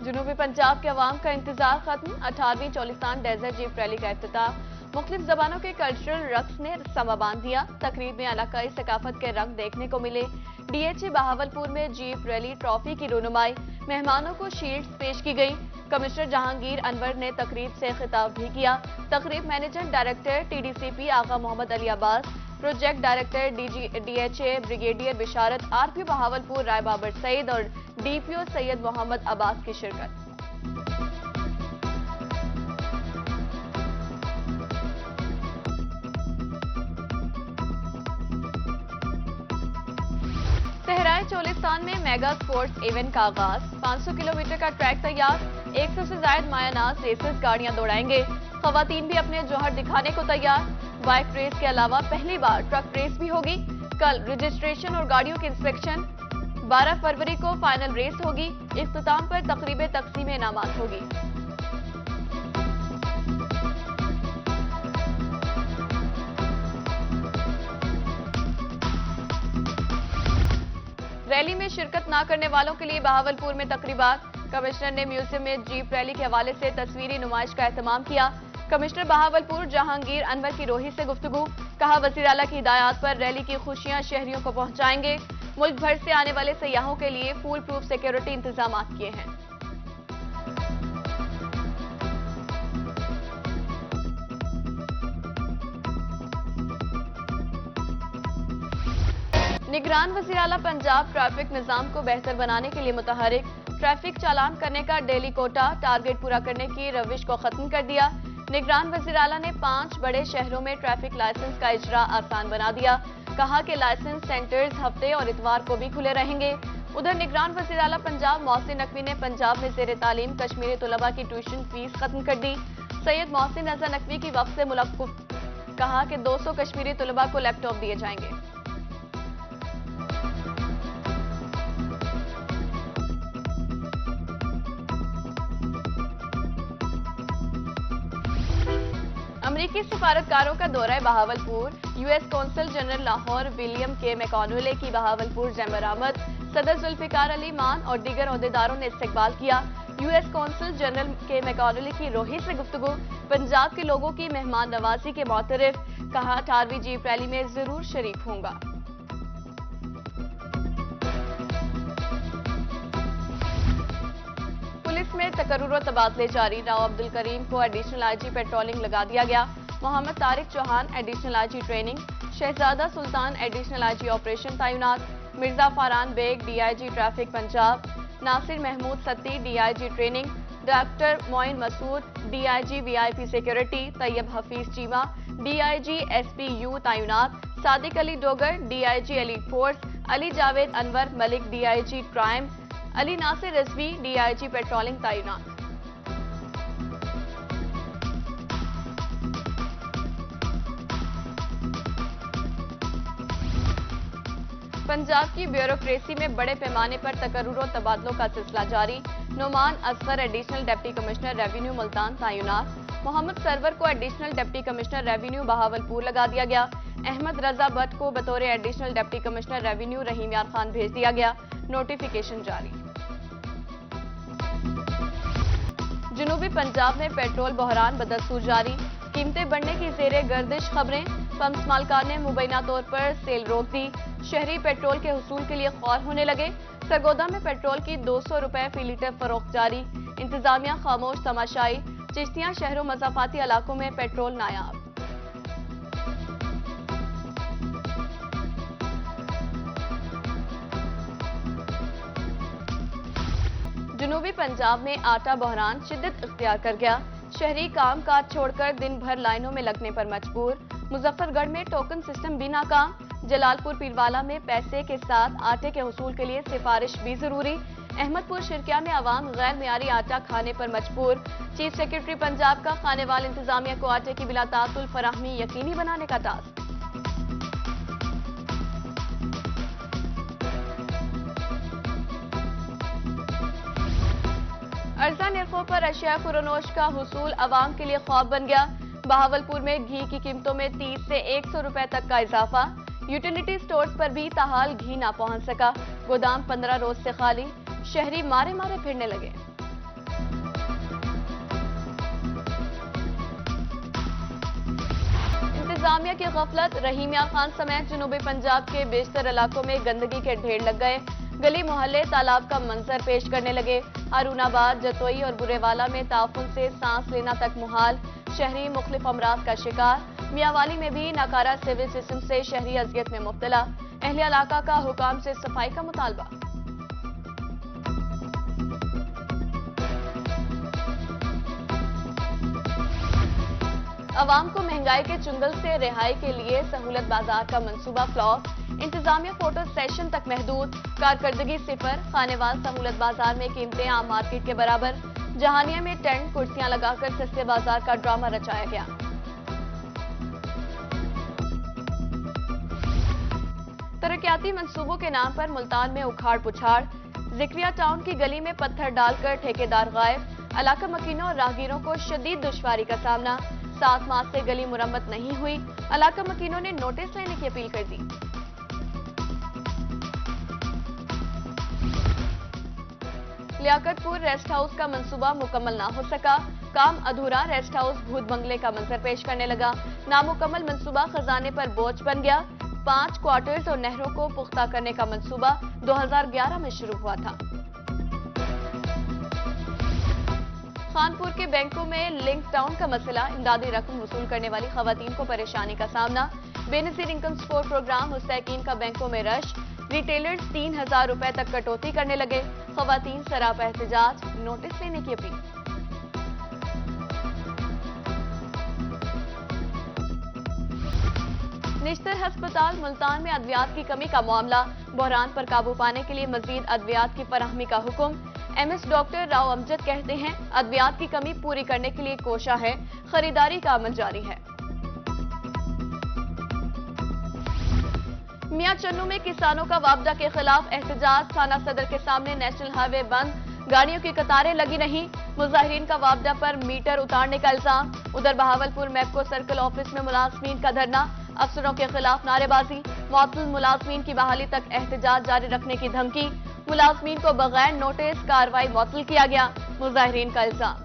جنوبی پنجاب کے عوام کا انتظار ختم 18ویں چولستان ڈیزرٹ جیپ ریلی کا افتتاح مختلف زبانوں کے کلچرل رقص نے سما باندھ دیا تقریب میں علاقائی ثقافت کے رنگ دیکھنے کو ملے ڈی ایچ اے بہاولپور میں جیپ ریلی ٹرافی کی رونمائی مہمانوں کو شیلڈز پیش کی گئی کمشنر جہانگیر انور نے تقریب سے خطاب بھی کیا تقریب managing director T D C P Agha Muhammad Ali Abbas project director D H A brigadier Basharat R P Bahawalpur Rai Babar Saeed اور ڈی پی او سید محمد عباس کی شرکت صحرائے چولستان میں میگا سپورٹس ایونٹ کا آغاز 500 کلومیٹر کا ٹریک تیار 100 سے زائد مایہ ناز ریسز گاڑیاں دوڑائیں گے خواتین بھی اپنے جوہر دکھانے کو تیار بائک ریس کے علاوہ پہلی بار ٹرک ریس بھی ہوگی کل رجسٹریشن اور گاڑیوں کی انسپیکشن 12 فروری کو فائنل ریس ہوگی اختتام پر تقریب تقسیم انعامات ہوگی ریلی میں شرکت نہ کرنے والوں کے لیے بہاولپور میں تقریبات کمشنر نے میوزیم میں جیپ ریلی کے حوالے سے تصویری نمائش کا اہتمام کیا کمشنر بہاولپور جہانگیر انور کی روحی سے گفتگو کہا وزیر اعلیٰ کی ہدایات پر ریلی کی خوشیاں شہریوں کو پہنچائیں گے ملک بھر سے آنے والے سیاحوں کے لیے فول پروف سیکیورٹی انتظامات کیے ہیں نگران وزیر اعلیٰ پنجاب ٹریفک نظام کو بہتر بنانے کے لیے متحرک ٹریفک چالان کرنے کا ڈیلی کوٹا ٹارگٹ پورا کرنے کی روش کو ختم کر دیا نگران وزیر اعلیٰ نے 5 بڑے شہروں میں ٹریفک لائسنس کا اجرا آسان بنا دیا کہا کہ لائسنس سینٹرز ہفتے اور اتوار کو بھی کھلے رہیں گے ادھر نگران وزیر اعلیٰ پنجاب محسن نقوی نے پنجاب میں زیر تعلیم کشمیری طلباء کی ٹیوشن فیس ختم کر دی سید محسن رضا نقوی کی وفد سے ملاقات کہا کہ 200 کشمیری طلباء کو لیپ ٹاپ دیے جائیں گے امریکی سفارتکاروں کا دورہ Bahawalpur U S council general Lahore William کے میکانولے کی بہاولپور زمر آمد صدر ذوالفقار علی مان اور دیگر عہدیداروں نے استقبال کیا یو ایس کونسل جنرل کے میکانولے کی روحی سے گفتگو پنجاب کے لوگوں کی مہمان نوازی کے معترف کہا 18ویں جیپ ریلی میں ضرور شریک ہوں گا پولیس میں تقرر و تبادلے جاری راؤ عبدالکریم کو ایڈیشنل آئی جی پیٹرولنگ لگا دیا گیا Muhammad Tariq Chohan additional I G training Shahzada Sultan additional I G operation تعینات Mirza Faran Baig D I G traffic Punjab Nasir Mahmood Satti D I G training doctor Moeen Masood D I G V I P security Tayyab Hafeez Cheema D I G S P U تعینات Sadiq Ali Dogar D I G elite force Ali Javed Anwar Malik D I G crime Ali Nasir Rizvi D I G patrolling تعینات پنجاب کی bureaucracy میں بڑے پیمانے پر تقرر و تبادلوں کا سلسلہ جاری Noman Asghar additional deputy commissioner revenue Multan تعینات محمد سرور کو additional deputy commissioner revenue Bahawalpur لگا دیا گیا احمد رضا بٹ کو بطور additional deputy commissioner revenue Rahim Yar Khan بھیج دیا گیا نوٹیفیکیشن جاری جنوبی پنجاب میں پیٹرول بحران بدستور جاری قیمتیں بڑھنے کی زیر گردش خبریں پمپس مالکان نے مبینہ طور پر سیل روک دی شہری پیٹرول کے حصول کے لیے خوار ہونے لگے سرگودا میں پیٹرول کی 200 روپے فی لیٹر فروخت جاری انتظامیہ خاموش تماشائی چشتیاں شہروں مضافاتی علاقوں میں پیٹرول نایاب جنوبی پنجاب میں آٹا بحران شدت اختیار کر گیا شہری کام کاج چھوڑ کر دن بھر لائنوں میں لگنے پر مجبور مظفر گڑھ میں ٹوکن سسٹم بھی ناکام جلال پور پیروالا میں پیسے کے ساتھ آٹے کے حصول کے لیے سفارش بھی ضروری احمد پور شرکیہ میں عوام غیر معیاری آٹا کھانے پر مجبور چیف سیکرٹری پنجاب کا خانے وال انتظامیہ کو آٹے کی بلا تعطل فراہمی یقینی بنانے کا ٹاسک ارزاں نرخوں پر اشیاء فروخت کا حصول عوام کے لیے خواب بن گیا بہاولپور میں گھی کی قیمتوں میں 30 سے 100 روپے تک کا اضافہ یوٹیلیٹی سٹورز پر بھی تاحال گھی نہ پہنچ سکا گودام 15 روز سے خالی شہری مارے پھرنے لگے انتظامیہ کی غفلت، رحیم یا خان سمیت جنوبی پنجاب کے بیشتر علاقوں میں گندگی کے ڈھیر لگ گئے، گلی محلے تالاب کا منظر پیش کرنے لگے، ہارون آباد، جتوئی اور برے والا میں تعفن سے سانس لینا تک محال، شہری مختلف امراض کا شکار، میاں والی میں بھی ناکارہ سیویج سسٹم سے شہری اذیت میں مبتلا، اہل علاقہ کا حکام سے صفائی کا مطالبہ۔ عوام کو مہنگائی کے چنگل سے رہائی کے لیے سہولت بازار کا منصوبہ فلاپ، انتظامیہ فوٹو سیشن تک محدود، کارکردگی صفر، خانے وال سہولت بازار میں قیمتیں عام مارکیٹ کے برابر، جہانیہ میں ٹینٹ کرسیاں لگا کر سستے بازار کا ڈرامہ رچایا گیا۔ ترقیاتی منصوبوں کے نام پر ملتان میں اکھاڑ پچھاڑ، ذکریہ ٹاؤن کی گلی میں پتھر ڈال کر ٹھیکیدار غائب، علاقہ مکینوں اور راہگیروں کو شدید دشواری کا سامنا، 7 ماہ سے گلی مرمت نہیں ہوئی، علاقہ مکینوں نے نوٹس لینے کی اپیل کر دی۔ لیاقت پور ریسٹ ہاؤس کا منصوبہ مکمل نہ ہو سکا، کام ادھورا، ریسٹ ہاؤس بھوت بنگلے کا منظر پیش کرنے لگا، نامکمل منصوبہ خزانے پر بوجھ بن گیا، 5 کوارٹرز اور نہروں کو پختہ کرنے کا منصوبہ 2011 میں شروع ہوا تھا۔ خانپور کے بینکوں میں لنک ڈاؤن کا مسئلہ، امدادی رقم وصول کرنے والی خواتین کو پریشانی کا سامنا، بے نظیر انکم سپورٹ پروگرام مستحقین کا بینکوں میں رش، ریٹیلرز 3000 روپے تک کٹوتی کرنے لگے، خواتین سراپا احتجاج، نوٹس لینے کی اپیل۔ نشتر ہسپتال ملتان میں ادویات کی کمی کا معاملہ، بحران پر قابو پانے کے لیے مزید ادویات کی فراہمی کا حکم، ایم ایس ڈاکٹر راؤ امجد کہتے ہیں ادویات کی کمی پوری کرنے کے لیے کوشاں ہے، خریداری کا عمل جاری ہے۔ میاں چنو میں کسانوں کا واپڈا کے خلاف احتجاج، تھانہ صدر کے سامنے نیشنل ہائی وے بند، گاڑیوں کی قطاریں لگی نہیں، مظاہرین کا واپڈا پر میٹر اتارنے کا الزام، ادھر بہاولپور میپکو سرکل آفس میں ملازمین کا دھرنا، افسروں کے خلاف نعرے بازی، معطل ملازمین کی بحالی تک احتجاج جاری رکھنے کی دھمکی، ملازمین کو بغیر نوٹس کارروائی معطل کیا گیا، مظاہرین کا الزام۔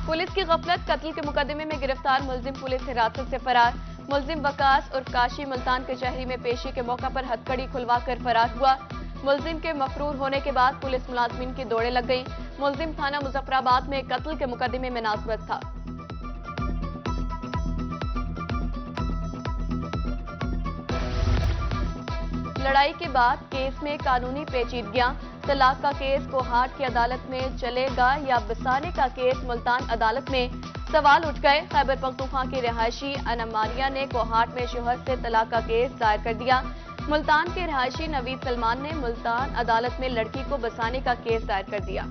پولیس کی غفلت، قتل کے مقدمے میں گرفتار ملزم پولیس حراست سے فرار، ملزم وقاص عرف کاشی ملتان کے شہری میں پیشی کے موقع پر ہتھکڑی کھلوا کر فرار ہوا، ملزم کے مفرور ہونے کے بعد پولیس ملازمین کی دوڑیں لگ گئیں، ملزم تھانہ مظفر آباد میں قتل کے مقدمے میں نامزد تھا۔ لڑائی کے بعد کیس میں قانونی پیچیدگیاں، طلاق کا کیس کوہاٹ کی عدالت میں چلے گا یا بسانے کا کیس ملتان عدالت میں، سوال اٹھ گئے، خیبر پختونخوا کی رہائشی انم ماریہ نے کوہاٹ میں شوہر سے طلاق کا کیس دائر کر دیا، ملتان کے رہائشی نوید سلمان نے ملتان عدالت میں لڑکی کو بسانے کا کیس دائر کر دیا۔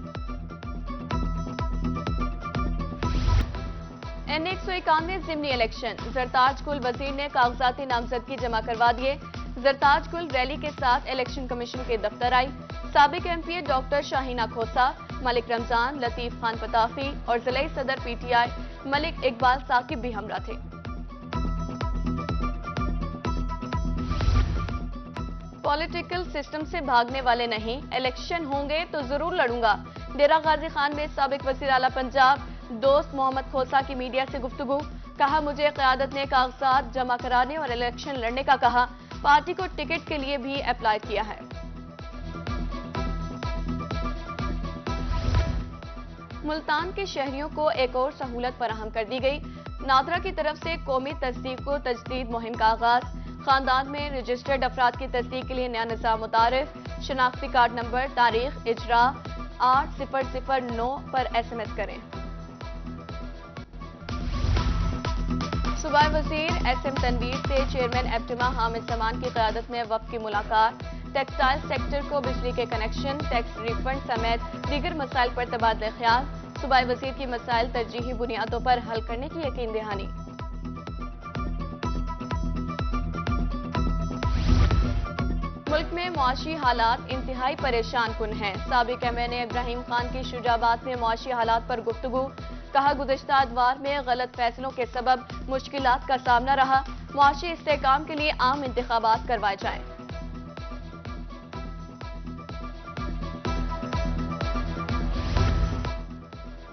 این 191 ضمنی الیکشن، زرتاج گل وزیر نے کاغذاتی نامزدگی جمع کروا دیے، زرتاج گل ریلی کے ساتھ الیکشن کمیشن کے دفتر آئی، سابق ایم پی اے ڈاکٹر شاہینہ کھوسا، ملک رمضان، لطیف خان پتافی اور ضلعی صدر پی ٹی آئی ملک اقبال ثاقب بھی ہمراہ تھے۔ پولیٹیکل سسٹم سے بھاگنے والے نہیں، الیکشن ہوں گے تو ضرور لڑوں گا، ڈیرہ غازی خان میں سابق وزیر اعلیٰ پنجاب دوست محمد کھوسا کی میڈیا سے گفتگو، کہا مجھے قیادت نے کاغذات جمع کرانے اور الیکشن لڑنے کا کہا، پارٹی کو ٹکٹ کے لیے بھی اپلائی کیا ہے۔ ملتان کے شہریوں کو ایک اور سہولت فراہم کر دی گئی، نادرا کی طرف سے قومی تصدیق و تجدید مہم کا آغاز، خاندان میں رجسٹرڈ افراد کی تصدیق کے لیے نیا نظام متعارف، شناختی کارڈ نمبر، تاریخ اجرا 8009 پر ایس ایم ایس کریں۔ صوبائی وزیر ایس ایم تنویر سے چیئرمین ایپٹما حامد سمان کی قیادت میں وفد کی ملاقات، ٹیکسٹائل سیکٹر کو بجلی کے کنیکشن، ٹیکس ریفنڈ سمیت دیگر مسائل پر تبادلہ خیال، صوبائی وزیر کی مسائل ترجیحی بنیادوں پر حل کرنے کی یقین دہانی۔ ملک میں معاشی حالات انتہائی پریشان کن ہیں، سابق ایم این اے ابراہیم خان کی شجاعت میں معاشی حالات پر گفتگو، کہا گزشتہ ادوار میں غلط فیصلوں کے سبب مشکلات کا سامنا رہا، معاشی استحکام کے لیے عام انتخابات کروائے جائیں۔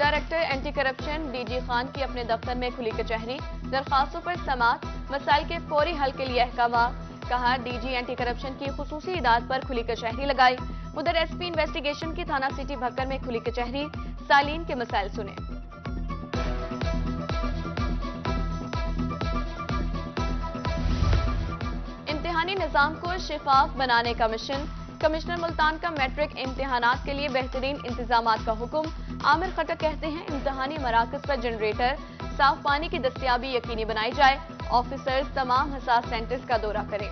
Director anti corruption D G Khan کی اپنے دفتر میں کھلی کچہری، درخواستوں پر سماعت، مسائل کے فوری حل کے لیے احکامات، کہا ڈی جی اینٹی کرپشن کی خصوصی ادارت پر کھلی کچہری لگائی، ادھر ایس پی انویسٹیگیشن کی تھانہ سٹی بھکر میں کھلی کچہری، سالین کے مسائل سنے۔ امتحانی نظام کو شفاف بنانے کا مشن، کمشنر ملتان کا میٹرک امتحانات کے لیے بہترین انتظامات کا حکم، عامر خٹک کہتے ہیں امتحانی مراکز پر جنریٹر، صاف پانی کی دستیابی یقینی بنائی جائے، آفیسرز تمام حساس سینٹرز کا دورہ کریں۔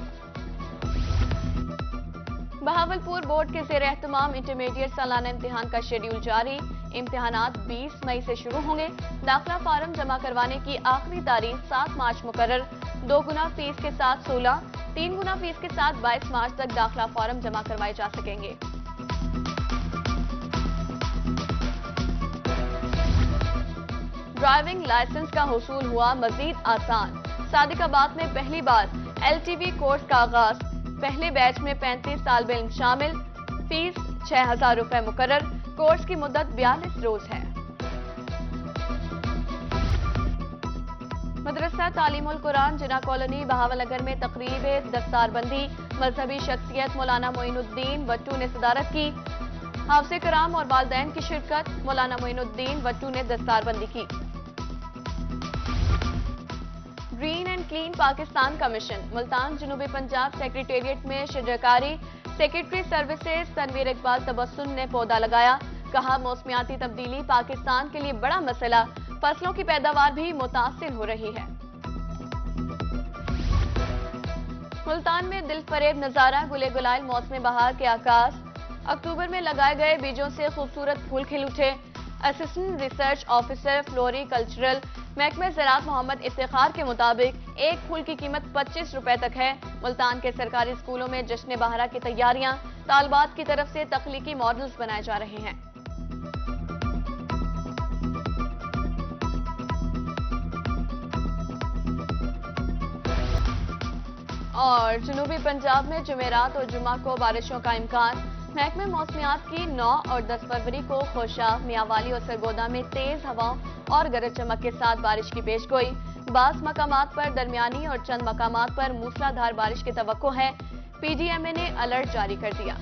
بہاولپور بورڈ کے زیر اہتمام انٹرمیڈیٹ سالانہ امتحان کا شیڈیول جاری، امتحانات 20 مئی سے شروع ہوں گے، داخلہ فارم جمع کروانے کی آخری تاریخ 7 مارچ مقرر، 2 گنا فیس کے ساتھ 16، 3 گنا فیس کے ساتھ 22 مارچ تک داخلہ فارم جمع کروائے جا سکیں گے۔ ڈرائیونگ لائسنس کا حصول ہوا مزید آسان، صادق آباد میں پہلی بار ایل ٹی وی کورس کا آغاز، پہلے بیچ میں 35 طالب علم شامل، فیس 6000 روپے مقرر، کورس کی مدت 42 روز ہے۔ مدرسہ تعلیم القرآن جناح کالونی بہاول نگر میں تقریب دستار بندی، مذہبی شخصیت مولانا معین الدین وٹو نے صدارت کی، حافظ کرام اور والدین کی شرکت، مولانا معین الدین وٹو نے دستار بندی کی۔ گرین اینڈ کلین پاکستان کا مشن، ملتان جنوبی پنجاب سیکریٹریٹ میں شجرکاری، سیکریٹری سروسز تنویر اقبال تبسم نے پودا لگایا، کہا موسمیاتی تبدیلی پاکستان کے لیے بڑا مسئلہ، فصلوں کی پیداوار بھی متاثر ہو رہی ہے۔ ملتان میں دل فریب نظارہ، گلے گلائل موسم بہار کے آغاز، اکتوبر میں لگائے گئے بیجوں سے خوبصورت پھول کھل اٹھے، اسسٹنٹ ریسرچ آفیسر فلوری کلچرل محکمہ زراعت محمد افتخار کے مطابق ایک پھول کی قیمت 25 روپے تک ہے۔ ملتان کے سرکاری اسکولوں میں جشن بہارہ کی تیاریاں، طالبات کی طرف سے تخلیقی ماڈلز بنائے جا رہے ہیں۔ اور جنوبی پنجاب میں جمعرات اور جمعہ کو بارشوں کا امکان، محکمہ موسمیات کی 9 اور 10 فروری کو خوشاب، میاوالی اور سرگودا میں تیز ہواؤں اور گرج چمک کے ساتھ بارش کی پیش گوئی، بعض مقامات پر درمیانی اور چند مقامات پر موسلادھار بارش کی توقع ہے، پی ڈی ایم اے نے الرٹ جاری کر دیا۔